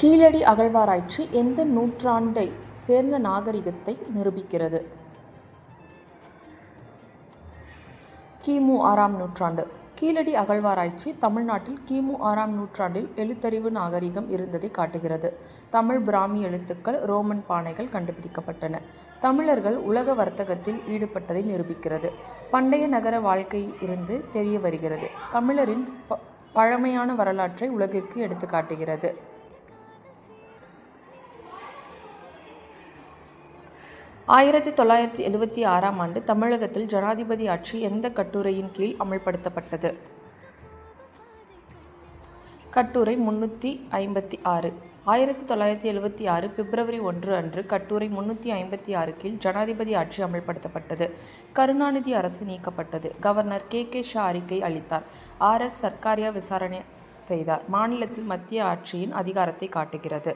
கீழடி அகழ்வாராய்ச்சி எந்த நூற்றாண்டை சேர்ந்த நாகரிகத்தை நிரூபிக்கிறது? கிமு 6ஆம் நூற்றாண்டு. கீழடி அகழ்வாராய்ச்சி தமிழ்நாட்டில் கிமு 6ஆம் நூற்றாண்டில் எழுத்தறிவு நாகரிகம் இருந்ததை காட்டுகிறது. தமிழ் பிராமி எழுத்துக்கள், ரோமன் பானைகள் கண்டுபிடிக்கப்பட்டன. தமிழர்கள் உலக வர்த்தகத்தில் ஈடுபட்டதை நிரூபிக்கிறது. பண்டைய நகர வாழ்க்கை இருந்து தெரிய வருகிறது. தமிழரின் பழமையான வரலாற்றை உலகிற்கு எடுத்து காட்டுகிறது. 1976ஆம் ஆண்டு தமிழகத்தில் ஜனாதிபதி ஆட்சி எந்த கட்டுரையின் கீழ் அமல்படுத்தப்பட்டது? கட்டுரை 356. 1976 பிப்ரவரி 1 அன்று கட்டுரை 356 கீழ் ஜனாதிபதி ஆட்சி அமல்படுத்தப்பட்டது. கருணாநிதி அரசு நீக்கப்பட்டது. Governor K. ஷா அறிக்கை அளித்தார். RS சர்க்காரியா விசாரணை செய்தார். மாநிலத்தில் மத்திய ஆட்சியின் அதிகாரத்தை காட்டுகிறது.